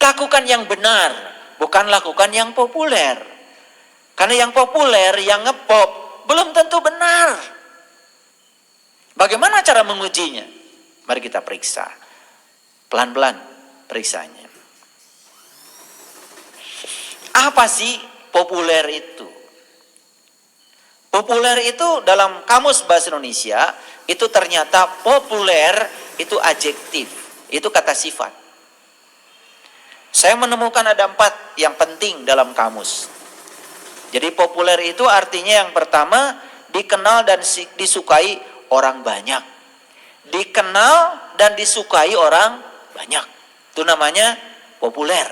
Lakukan yang benar, bukan lakukan yang populer. Karena yang populer, yang ngepop, belum tentu benar. Bagaimana cara mengujinya? Mari kita periksa. Pelan-pelan periksanya. Apa sih populer itu? Populer itu dalam Kamus Bahasa Indonesia, itu ternyata populer itu adjektif, itu kata sifat. Saya menemukan ada 4 yang penting dalam kamus. Jadi populer itu artinya yang pertama, dikenal dan disukai orang banyak. Dikenal dan disukai orang banyak. Itu namanya populer.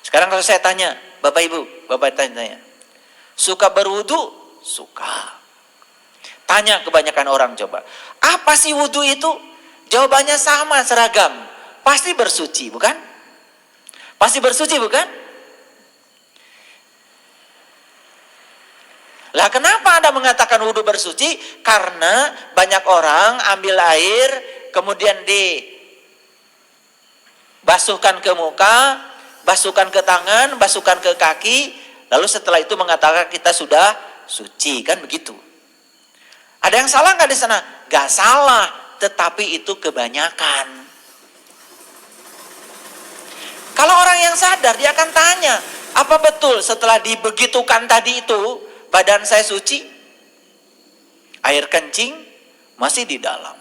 Sekarang kalau saya tanya, Bapak Ibu, Bapak tanya, suka berwudu? Suka. Tanya kebanyakan orang coba, apa sih wudu itu? Jawabannya sama, seragam. Pasti bersuci, bukan? Pasti bersuci, bukan? Lah kenapa Anda mengatakan wudu bersuci? Karena banyak orang ambil air, kemudian dibasuhkan ke muka, basuhkan ke tangan, basuhkan ke kaki, lalu setelah itu mengatakan kita sudah suci, kan begitu. Ada yang salah nggak di sana? Nggak salah, tetapi itu kebanyakan. Kalau orang yang sadar, dia akan tanya, apa betul setelah dibegitukan tadi itu, badan saya suci? Air kencing masih di dalam.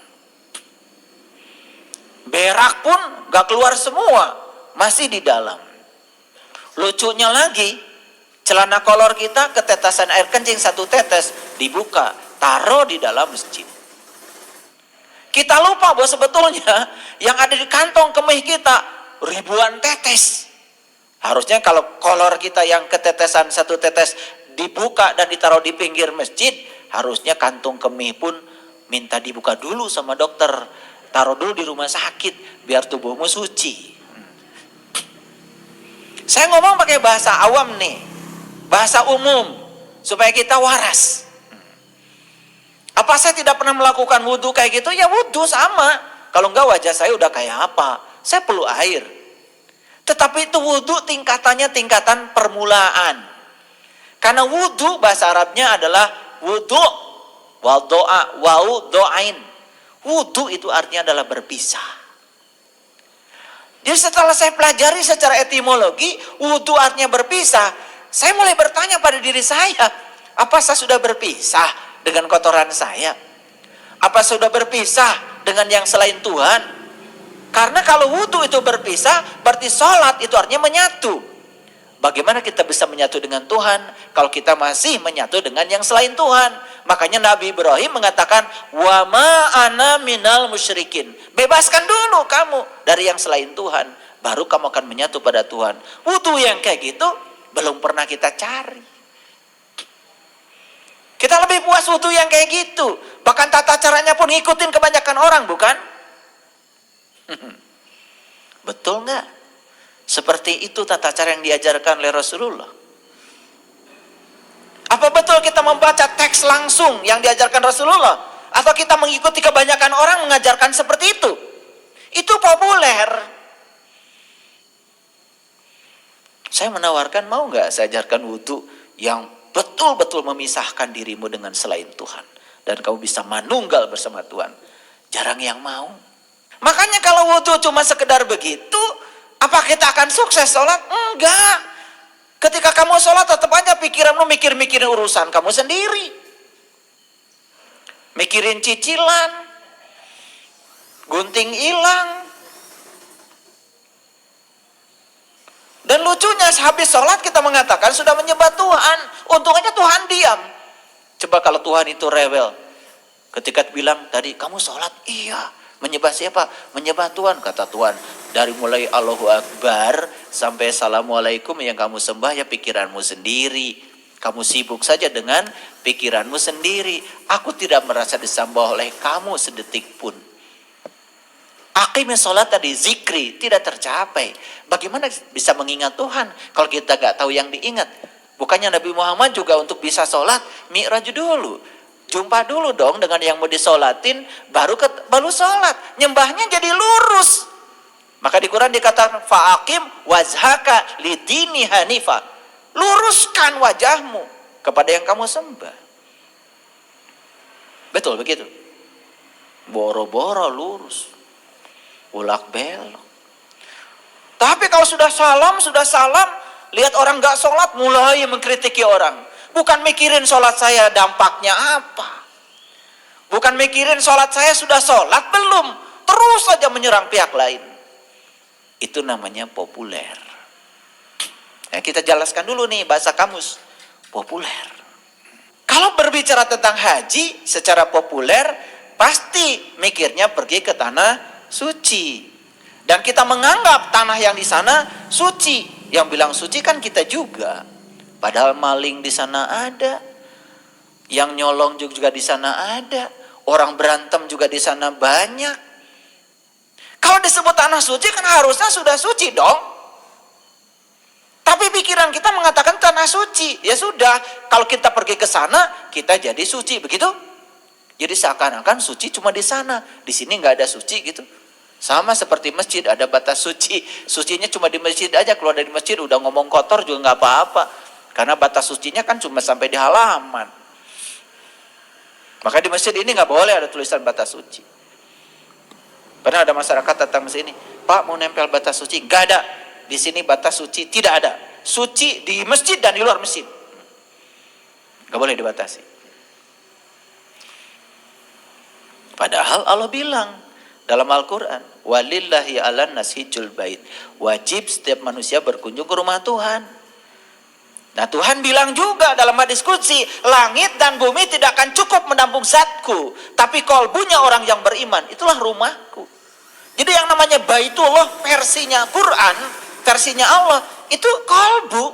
Berak pun nggak keluar semua, masih di dalam. Lucunya lagi, celana kolor kita ketetesan air kencing 1 tetes, dibuka, taruh di dalam masjid. Kita lupa bahwa sebetulnya yang ada di kantong kemih kita ribuan tetes. Harusnya kalau kolor kita yang ketetesan 1 tetes dibuka dan ditaruh di pinggir masjid, harusnya kantung kemih pun minta dibuka dulu sama dokter. Taruh dulu di rumah sakit biar tubuhmu suci. Saya ngomong pakai bahasa awam nih, bahasa umum, supaya kita waras. Apa saya tidak pernah melakukan wudhu kayak gitu? Ya wudhu sama. Kalau enggak wajah saya udah kayak apa? Saya perlu air. Tetapi itu wudhu tingkatannya tingkatan permulaan. Karena wudhu bahasa Arabnya adalah wudhu wal doa wau doain. Wudhu itu artinya adalah berpisah. Jadi setelah saya pelajari secara etimologi, wudhu artinya berpisah. Saya mulai bertanya pada diri saya, apa saya sudah berpisah dengan kotoran saya? Apa sudah berpisah dengan yang selain Tuhan? Karena kalau wudhu itu berpisah, berarti sholat itu artinya menyatu. Bagaimana kita bisa menyatu dengan Tuhan kalau kita masih menyatu dengan yang selain Tuhan? Makanya Nabi Ibrahim mengatakan, wa ma ana minal musyrikin. Bebaskan dulu kamu dari yang selain Tuhan, baru kamu akan menyatu pada Tuhan. Wudhu yang kayak gitu belum pernah kita cari. Kita lebih puas wudhu yang kayak gitu. Bahkan tata caranya pun ngikutin kebanyakan orang, bukan? Betul nggak? Seperti itu tata cara yang diajarkan oleh Rasulullah. Apa betul kita membaca teks langsung yang diajarkan Rasulullah? Atau kita mengikuti kebanyakan orang mengajarkan seperti itu? Itu populer. Saya menawarkan, mau nggak saya ajarkan wudhu yang betul-betul memisahkan dirimu dengan selain Tuhan. Dan kamu bisa manunggal bersama Tuhan. Jarang yang mau. Makanya kalau wudhu cuma sekedar begitu, apa kita akan sukses sholat? Enggak. Ketika kamu sholat tetap aja pikiranmu mikirin urusan kamu sendiri. Mikirin cicilan. Gunting hilang. Dan lucunya habis sholat kita mengatakan sudah menyembah Tuhan. Untung aja Tuhan diam. Coba kalau Tuhan itu rewel. Ketika bilang tadi kamu sholat, iya. Menyembah siapa? Menyembah Tuhan, kata Tuhan. Dari mulai Allahu Akbar sampai Assalamualaikum yang kamu sembah ya pikiranmu sendiri. Kamu sibuk saja dengan pikiranmu sendiri. Aku tidak merasa disembah oleh kamu sedetik pun. Aqimnya sholat tadi, zikri, tidak tercapai. Bagaimana bisa mengingat Tuhan kalau kita gak tahu yang diingat? Bukannya Nabi Muhammad juga untuk bisa sholat, mi'raj dulu. Jumpa dulu dong dengan yang mau disolatin, baru sholat. Nyembahnya jadi lurus. Maka dikutip Quran dikatakan fa'aqim wajhaka lidini hanifa. Luruskan wajahmu kepada yang kamu sembah. Betul begitu. Boro-boro lurus. Ulak belok. Tapi kalau sudah salam, lihat orang gak sholat, mulai mengkritiki orang. Bukan mikirin sholat saya dampaknya apa. Bukan mikirin sholat saya sudah sholat belum. Terus saja menyerang pihak lain. Itu namanya populer. Kita jelaskan dulu nih bahasa kamus. Populer. Kalau berbicara tentang haji secara populer, pasti mikirnya pergi ke tanah suci. Dan kita menganggap tanah yang di sana suci. Yang bilang suci kan kita juga. Padahal maling di sana ada. Yang nyolong juga di sana ada. Orang berantem juga di sana banyak. Kalau disebut tanah suci kan harusnya sudah suci dong. Tapi pikiran kita mengatakan tanah suci. Ya sudah, kalau kita pergi ke sana, kita jadi suci. Begitu? Jadi seakan-akan suci cuma di sana. Di sini nggak ada suci gitu. Sama seperti masjid, ada batas suci. Sucinya cuma di masjid aja. Keluar dari masjid udah ngomong kotor juga nggak apa-apa. Karena batas sucinya kan cuma sampai di halaman. Maka di masjid ini nggak boleh ada tulisan batas suci. Pernah ada masyarakat datang ke sini, Pak mau nempel batas suci? Nggak ada. Di sini batas suci tidak ada. Suci di masjid dan di luar masjid. Nggak boleh dibatasi. Padahal Allah bilang dalam Al-Quran, walillahi 'alan nas hijjul bait. Wajib setiap manusia berkunjung ke rumah Tuhan. Nah Tuhan bilang juga dalam hadis qudsi, langit dan bumi tidak akan cukup menampung zatku, tapi kolbunya orang yang beriman, itulah rumahku. Jadi yang namanya Baitullah versinya Quran, versinya Allah, itu kolbu.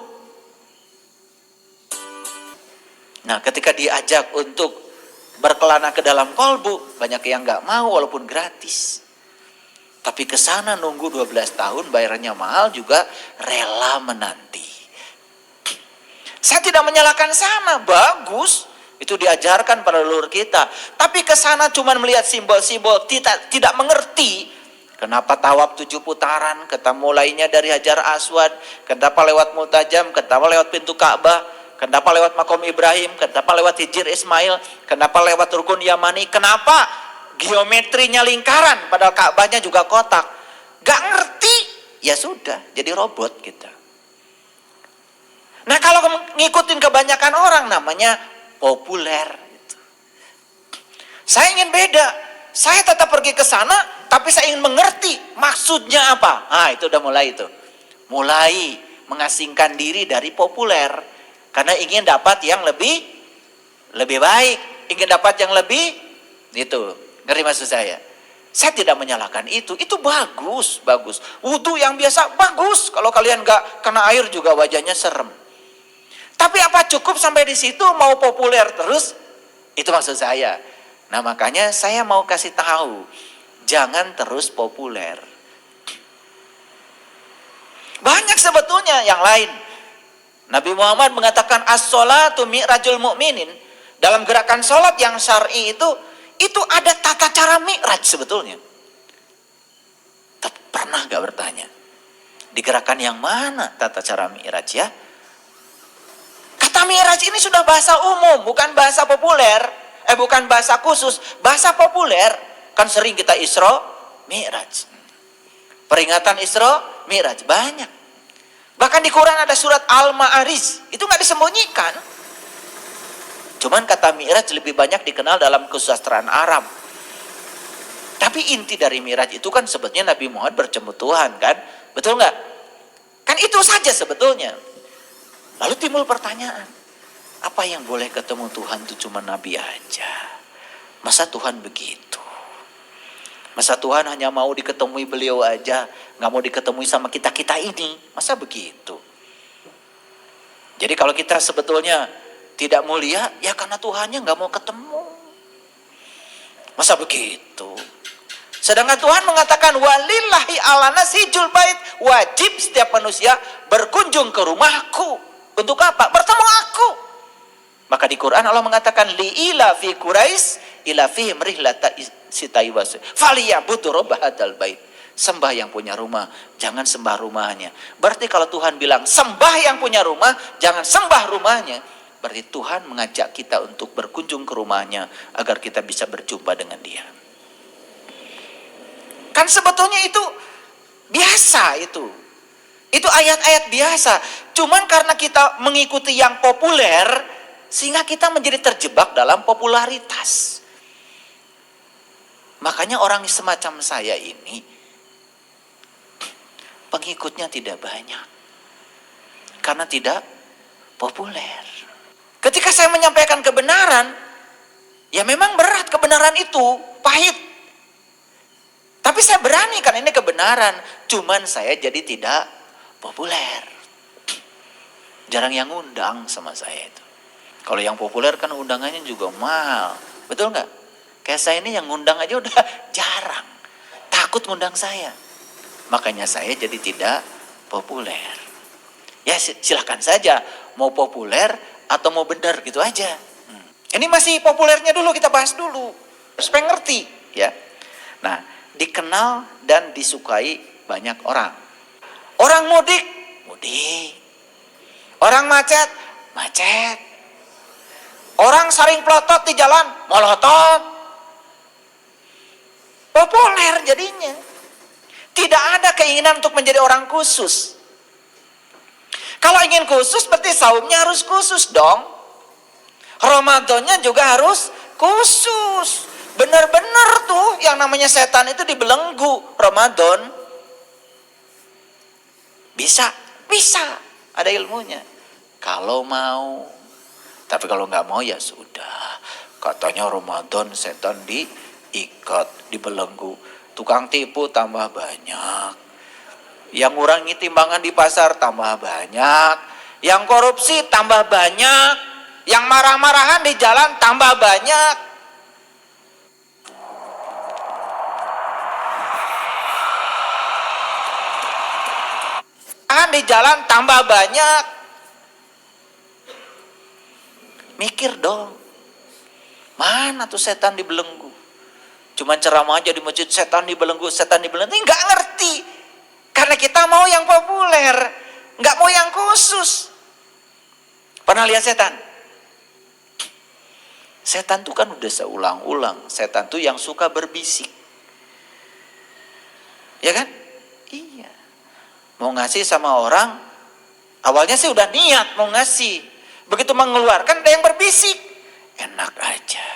Nah ketika diajak untuk berkelana ke dalam kolbu, banyak yang nggak mau walaupun gratis. Tapi ke sana nunggu 12 tahun, bayarannya mahal juga rela menanti. Saya tidak menyalahkan sana, bagus. Itu diajarkan pada leluhur kita. Tapi ke sana cuma melihat simbol-simbol, tidak mengerti kenapa tawaf 7 putaran, kenapa mulainya dari Hajar Aswad, kenapa lewat Multajam, kenapa lewat pintu Ka'bah, kenapa lewat Makom Ibrahim, kenapa lewat Hijr Ismail, kenapa lewat Rukun Yamani, kenapa geometrinya lingkaran padahal Ka'bahnya juga kotak. Gak ngerti, ya sudah, jadi robot kita. Nah kalau ngikutin kebanyakan orang namanya populer. Saya ingin beda. Saya tetap pergi ke sana, tapi saya ingin mengerti maksudnya apa. Itu udah mulai itu. Mulai mengasingkan diri dari populer. Karena ingin dapat yang lebih baik. Ingin dapat yang lebih, itu. Ngerti maksud saya? Saya tidak menyalahkan itu. Itu bagus. Wudu yang biasa, bagus. Kalau kalian gak kena air juga wajahnya serem. Tapi apa cukup sampai di situ mau populer terus? Itu maksud saya. Nah makanya saya mau kasih tahu, jangan terus populer. Banyak sebetulnya yang lain. Nabi Muhammad mengatakan as-sholatu mi'rajul mu'minin. Dalam gerakan sholat yang syar'i itu ada tata cara mi'raj sebetulnya. Tapi pernah gak bertanya? Di gerakan yang mana tata cara mi'raj ya? Kata mi'raj ini sudah bahasa umum, bukan bahasa populer. Bukan bahasa khusus, bahasa populer. Kan sering kita Isra, Mi'raj. Peringatan Isra, Mi'raj, banyak. Bahkan di Quran ada surat Al-Ma'arij, itu gak disembunyikan. Cuman kata Mi'raj lebih banyak dikenal dalam kesusastraan Arab. Tapi inti dari Mi'raj itu kan sebetulnya Nabi Muhammad bertemu Tuhan kan? Betul gak? Kan itu saja sebetulnya. Lalu timbul pertanyaan, apa yang boleh ketemu Tuhan itu cuma Nabi aja? Masa Tuhan begitu? Masa Tuhan hanya mau diketemui beliau aja, gak mau diketemui sama kita-kita ini? Masa begitu? Jadi kalau kita sebetulnya tidak mulia, ya karena Tuhannya gak mau ketemu. Masa begitu? Sedangkan Tuhan mengatakan, walillahi 'alan nas hijjul bait, wajib setiap manusia berkunjung ke rumahku. Untuk apa? Bertemu aku. Maka di Quran Allah mengatakan li ila fi Quraisy ila fihim rihlata sita'i was. Falyabudu rabb hadzal bait. Sembah yang punya rumah, jangan sembah rumahnya. Berarti kalau Tuhan bilang sembah yang punya rumah, jangan sembah rumahnya, berarti Tuhan mengajak kita untuk berkunjung ke rumahnya agar kita bisa berjumpa dengan Dia. Kan sebetulnya itu biasa itu. Itu ayat-ayat biasa. Cuman karena kita mengikuti yang populer, sehingga kita menjadi terjebak dalam popularitas. Makanya orang semacam saya ini, pengikutnya tidak banyak. Karena tidak populer. Ketika saya menyampaikan kebenaran, ya memang berat kebenaran itu, pahit. Tapi saya berani kan ini kebenaran. Cuman saya jadi tidak populer. Jarang yang ngundang sama saya itu. Kalau yang populer kan undangannya juga mahal. Betul nggak? Kayak saya ini yang ngundang aja udah jarang. Takut ngundang saya. Makanya saya jadi tidak populer. Ya silahkan saja. Mau populer atau mau benar gitu aja. Ini masih populernya dulu, kita bahas dulu. Supaya ngerti. Ya. Nah, dikenal dan disukai banyak orang. Orang mudik, mudik. Orang macet, macet. Orang saling pelotot di jalan, melotot. Populer jadinya. Tidak ada keinginan untuk menjadi orang khusus. Kalau ingin khusus berarti saumnya harus khusus dong. Ramadannya juga harus khusus. Benar-benar tuh yang namanya setan itu dibelenggu Ramadan. Bisa, bisa. Ada ilmunya. Kalau mau. Tapi kalau nggak mau ya sudah. Katanya Ramadan setan diikat, dibelenggu. Tukang tipu tambah banyak. Yang ngurangi timbangan di pasar tambah banyak. Yang korupsi tambah banyak. Yang marah-marahan di jalan tambah banyak. Di jalan tambah banyak. Mikir dong. Mana tuh setan dibelenggu? Cuman ceramah aja di masjid, setan dibelenggu, setan dibelenggu. Nggak ngerti. Karena kita mau yang populer. Nggak mau yang khusus. Pernah lihat setan? Setan tuh kan udah seulang-ulang. Setan tuh yang suka berbisik. Ya kan? Iya. Mau ngasih sama orang, awalnya sih udah niat mau ngasih. Begitu mengeluarkan ada yang berbisik. Enak aja.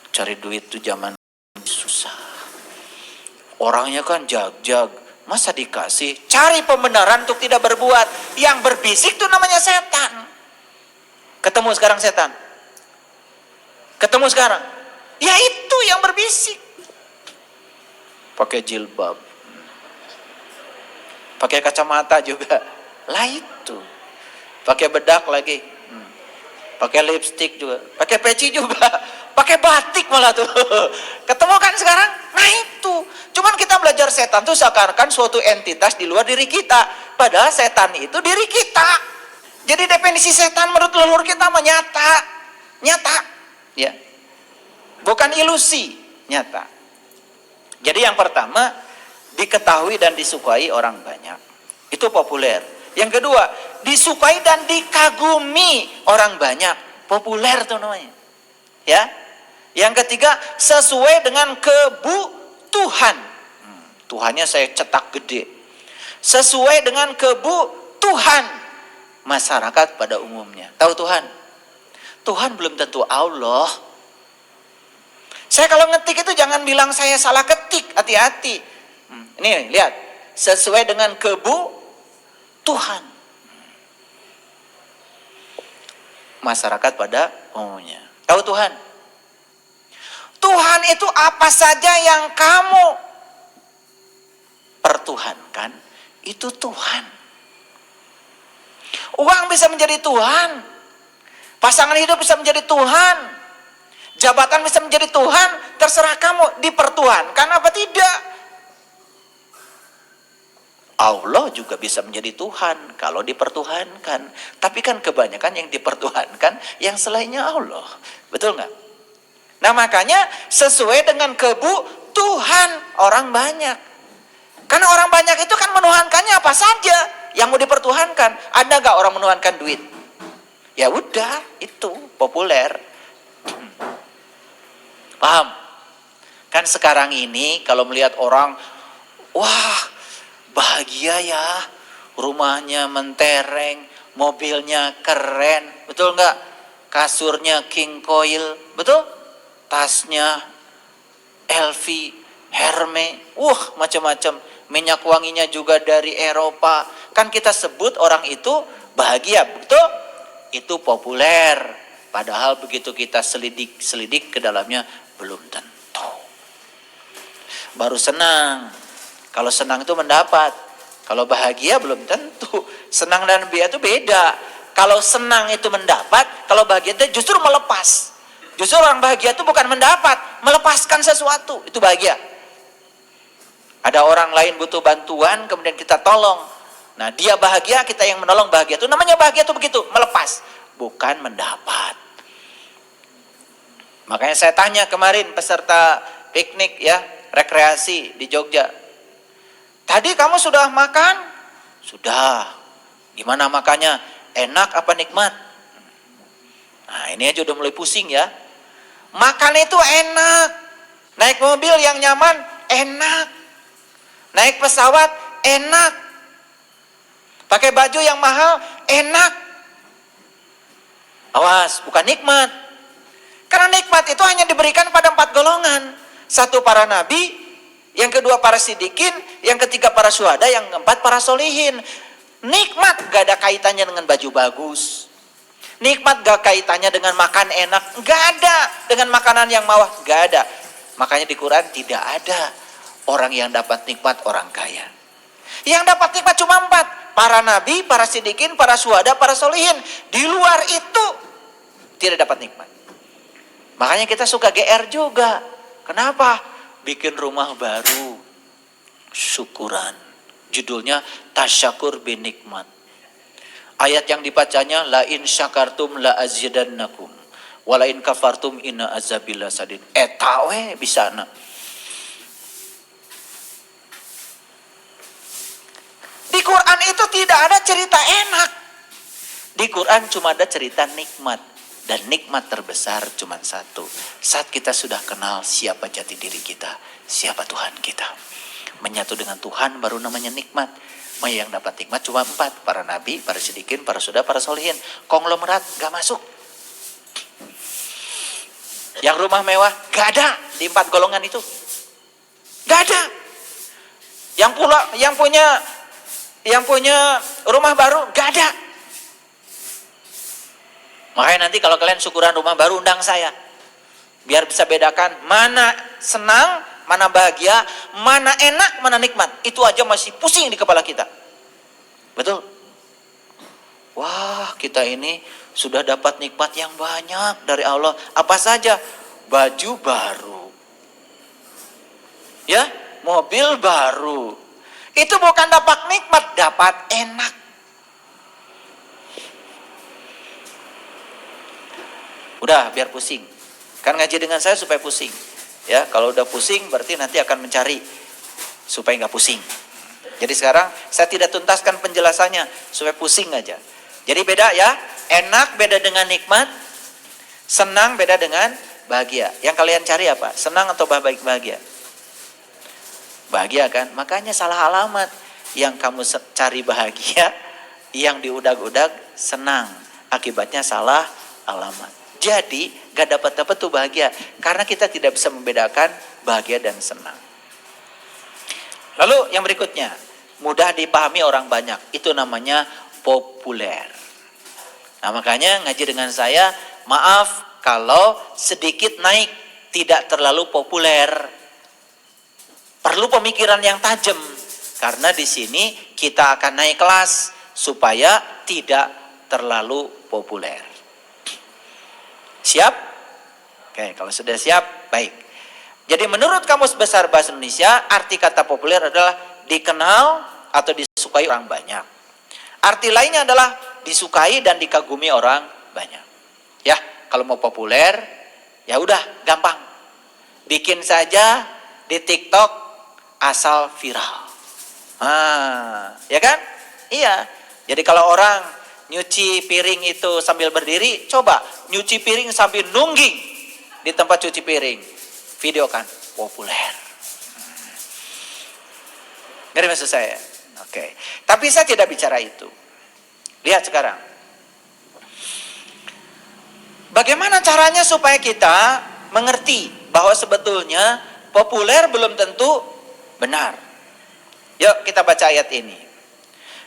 Cari duit tuh zaman susah. Orangnya kan jag-jag. Masa dikasih? Cari pembenaran untuk tidak berbuat. Yang berbisik tuh namanya setan. Ketemu sekarang setan? Ketemu sekarang? Ya itu yang berbisik. Pakai jilbab. Pakai kacamata juga. Lah itu. Pakai bedak lagi. Pakai lipstick juga. Pakai peci juga. Pakai batik malah tuh. Ketemu kan sekarang? Nah itu. Cuman kita belajar setan tuh seakan-akan suatu entitas di luar diri kita. Padahal setan itu diri kita. Jadi definisi setan menurut leluhur kita menyata. Nyata. Ya. Bukan ilusi. Nyata. Jadi yang pertama, diketahui dan disukai orang banyak. Itu populer. Yang kedua, disukai dan dikagumi orang banyak. Populer tuh namanya. Ya. Yang ketiga, sesuai dengan kebutuhan. Tuhannya saya cetak gede. Sesuai dengan kebutuhan masyarakat pada umumnya. Tahu Tuhan? Tuhan belum tentu Allah. Saya kalau ngetik itu jangan bilang saya salah ketik, hati-hati. Ini lihat, sesuai dengan kebutuhan masyarakat pada umumnya. Tahu Tuhan? Tuhan itu apa saja yang kamu pertuhankan, itu Tuhan. Uang bisa menjadi Tuhan. Pasangan hidup bisa menjadi Tuhan. Jabatan bisa menjadi Tuhan. Terserah kamu dipertuhankan apa tidak. Allah juga bisa menjadi Tuhan kalau dipertuhankan. Tapi kan kebanyakan yang dipertuhankan yang selainnya Allah. Betul nggak? Nah makanya sesuai dengan kebutuhan orang banyak. Karena orang banyak itu kan menuhankannya apa saja yang mau dipertuhankan. Ada gak orang menuhankan duit? Ya udah, itu populer. Paham? Kan sekarang ini kalau melihat orang, wah bahagia ya, rumahnya mentereng, mobilnya keren, betul nggak? Kasurnya king coil, betul? Tasnya LV, Hermes, macam-macam. Minyak wanginya juga dari Eropa. Kan kita sebut orang itu bahagia, betul? Itu populer. Padahal begitu kita selidik ke dalamnya, belum tentu. Baru senang. Kalau senang itu mendapat. Kalau bahagia belum tentu. Senang dan bahagia itu beda. Kalau senang itu mendapat, kalau bahagia itu justru melepas. Justru orang bahagia itu bukan mendapat, melepaskan sesuatu. Itu bahagia. Ada orang lain butuh bantuan, kemudian kita tolong. Nah, dia bahagia, kita yang menolong bahagia. Itu namanya bahagia itu begitu, melepas, bukan mendapat. Makanya saya tanya kemarin peserta piknik ya, rekreasi di Jogja. Tadi kamu sudah makan? Sudah. Gimana makannya? Enak apa nikmat? Nah, ini aja udah mulai pusing ya. Makan itu enak. Naik mobil yang nyaman, enak. Naik pesawat, enak. Pakai baju yang mahal, enak. Awas, bukan nikmat. Karena nikmat itu hanya diberikan pada 4 golongan. 1 para nabi, yang kedua para sidikin, yang ketiga para syuhada, yang keempat para solihin. Nikmat gak ada kaitannya dengan baju bagus. Nikmat gak kaitannya dengan makan enak. Gak ada. Dengan makanan yang mewah, gak ada. Makanya di Quran tidak ada orang yang dapat nikmat orang kaya. Yang dapat nikmat cuma 4. Para nabi, para sidikin, para syuhada, para solihin. Di luar itu tidak dapat nikmat. Makanya kita suka GR juga. Kenapa? Bikin rumah baru, syukuran. Judulnya Tasyakur bin Nikmat. Ayat yang dibacanya, la in syakartum la azidannakum, wa la in kafartum inna azabil lasadid. Tawe bisana. Di Quran itu tidak ada cerita enak. Di Quran cuma ada cerita nikmat. Dan nikmat terbesar cuma 1. Saat kita sudah kenal siapa jati diri kita, siapa Tuhan kita. Menyatu dengan Tuhan baru namanya nikmat. Yang dapat nikmat cuma 4. Para nabi, para sidikin, para syuhada, para solihin. Konglomerat gak masuk. Yang rumah mewah gak ada di 4 golongan itu. Gak ada. Yang punya rumah baru gak ada. Makanya nanti kalau kalian syukuran rumah baru, undang saya. Biar bisa bedakan mana senang, mana bahagia, mana enak, mana nikmat. Itu aja masih pusing di kepala kita. Betul? Wah, kita ini sudah dapat nikmat yang banyak dari Allah. Apa saja? Baju baru. Ya, mobil baru. Itu bukan dapat nikmat, dapat enak. Udah, biar pusing. Kan ngaji dengan saya supaya pusing. Ya, kalau udah pusing berarti nanti akan mencari supaya nggak pusing. Jadi sekarang saya tidak tuntaskan penjelasannya supaya pusing aja. Jadi beda ya, enak beda dengan nikmat, senang beda dengan bahagia. Yang kalian cari apa? Senang atau bahagia? Bahagia kan? Makanya salah alamat. Yang kamu cari bahagia, yang diudag-udag senang. Akibatnya salah alamat. Jadi gak dapat tuh bahagia. Karena kita tidak bisa membedakan bahagia dan senang. Lalu yang berikutnya. Mudah dipahami orang banyak. Itu namanya populer. Nah makanya ngaji dengan saya. Maaf kalau sedikit naik. Tidak terlalu populer. Perlu pemikiran yang tajam. Karena di sini kita akan naik kelas. Supaya tidak terlalu populer. Siap? Oke, kalau sudah siap, baik. Jadi menurut Kamus Besar Bahasa Indonesia, arti kata populer adalah dikenal atau disukai orang banyak. Arti lainnya adalah disukai dan dikagumi orang banyak. Ya, kalau mau populer, ya udah gampang. Bikin saja di TikTok asal viral. Ya kan? Iya. Jadi kalau orang nyuci piring itu sambil berdiri, coba nyuci piring sambil nungging di tempat cuci piring. Video kan populer. Ngerti maksud saya? Oke. Tapi saya tidak bicara itu. Lihat sekarang. Bagaimana caranya supaya kita mengerti bahwa sebetulnya populer belum tentu benar. Yuk kita baca ayat ini.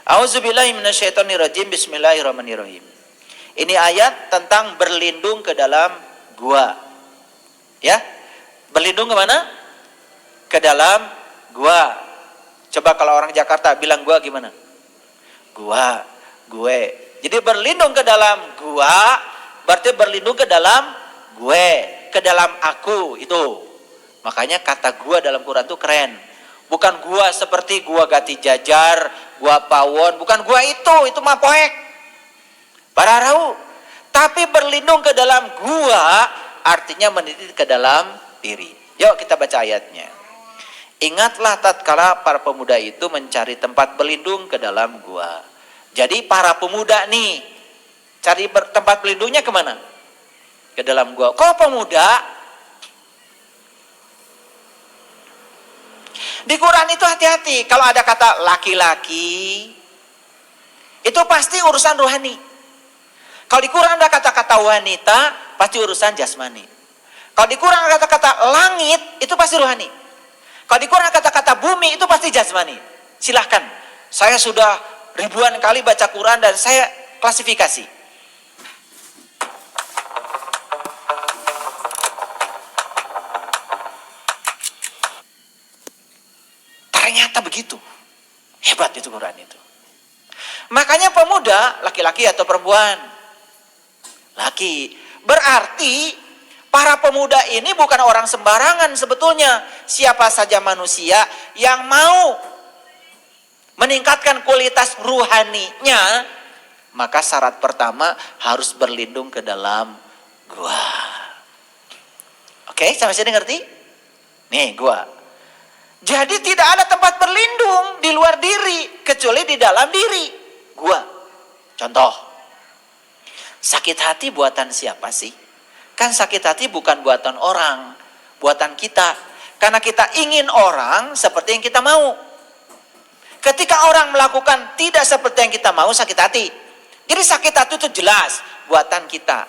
A'udzubillahi minasyaitonirrajim. Bismillahirrahmanirrahim. Ini ayat tentang berlindung ke dalam gua. Ya. Berlindung ke mana? Ke dalam gua. Coba kalau orang Jakarta bilang gua gimana? Gua, gue. Jadi berlindung ke dalam gua berarti berlindung ke dalam gue, ke dalam aku itu. Makanya kata gua dalam Quran itu keren. Bukan gua seperti gua Gati Jajar, gua Pawon, bukan gua itu mah poek. Pararau. Tapi berlindung ke dalam gua artinya mendidik ke dalam diri. Yuk kita baca ayatnya. Ingatlah tatkala para pemuda itu mencari tempat berlindung ke dalam gua. Jadi para pemuda nih cari tempat berlindungnya kemana? Ke dalam gua. Kok pemuda? Di Quran itu hati-hati. Kalau ada kata laki-laki, itu pasti urusan rohani. Kalau di Quran ada kata-kata wanita, pasti urusan jasmani. Kalau di Quran ada kata-kata langit, itu pasti rohani. Kalau di Quran ada kata-kata bumi, itu pasti jasmani. Silahkan. Saya sudah ribuan kali baca Quran dan saya klasifikasi. Ternyata begitu. Hebat itu Quran itu. Makanya pemuda, laki-laki atau perempuan? Laki. Berarti para pemuda ini bukan orang sembarangan sebetulnya. Siapa saja manusia yang mau meningkatkan kualitas ruhaninya, maka syarat pertama harus berlindung ke dalam gua. Oke, sampai sini ngerti? Nih gua. Jadi tidak ada tempat berlindung di luar diri kecuali di dalam diri. Gua. Contoh. Sakit hati buatan siapa sih? Kan sakit hati bukan buatan orang, buatan kita. Karena kita ingin orang seperti yang kita mau. Ketika orang melakukan tidak seperti yang kita mau, sakit hati. Jadi sakit hati itu jelas buatan kita.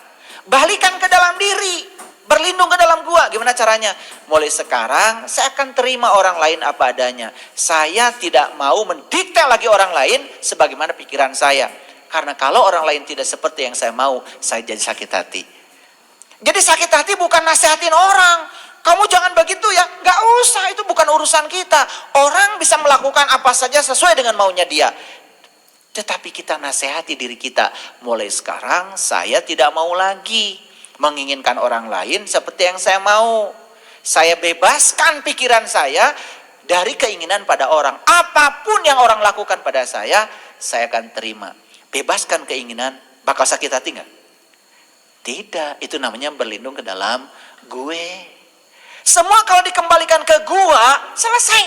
Balikan ke dalam diri. Berlindung ke dalam gua. Gimana caranya? Mulai sekarang saya akan terima orang lain apa adanya. Saya tidak mau mendikte lagi orang lain sebagaimana pikiran saya. Karena kalau orang lain tidak seperti yang saya mau, saya jadi sakit hati. Jadi sakit hati bukan nasihatin orang. Kamu jangan begitu ya. Gak usah, itu bukan urusan kita. Orang bisa melakukan apa saja sesuai dengan maunya dia. Tetapi kita nasihati diri kita. Mulai sekarang saya tidak mau lagi menginginkan orang lain seperti yang saya mau. Saya bebaskan pikiran saya dari keinginan pada orang. Apapun yang orang lakukan pada saya akan terima. Bebaskan keinginan, bakal sakit hati nggak? Tidak, itu namanya berlindung ke dalam gue. Semua kalau dikembalikan ke gua, selesai.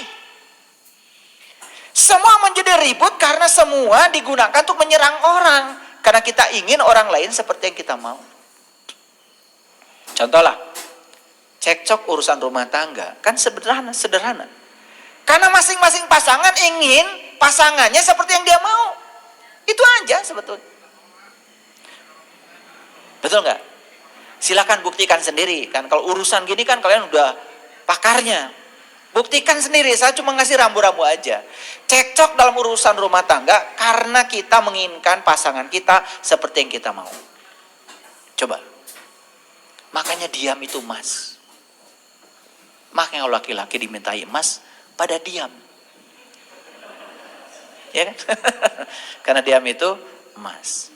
Semua menjadi ribut karena semua digunakan untuk menyerang orang. Karena kita ingin orang lain seperti yang kita mau. Contohlah, cekcok urusan rumah tangga, kan sederhana. Karena masing-masing pasangan ingin pasangannya seperti yang dia mau. Itu aja sebetulnya. Betul nggak? Silakan buktikan sendiri. Kan kalau urusan gini kan kalian udah pakarnya. Buktikan sendiri, saya cuma ngasih rambu-rambu aja. Cekcok dalam urusan rumah tangga karena kita menginginkan pasangan kita seperti yang kita mau. Coba. Makanya diam itu emas. Makanya laki-laki dimintai emas pada diam. Ya kan? Karena diam itu emas.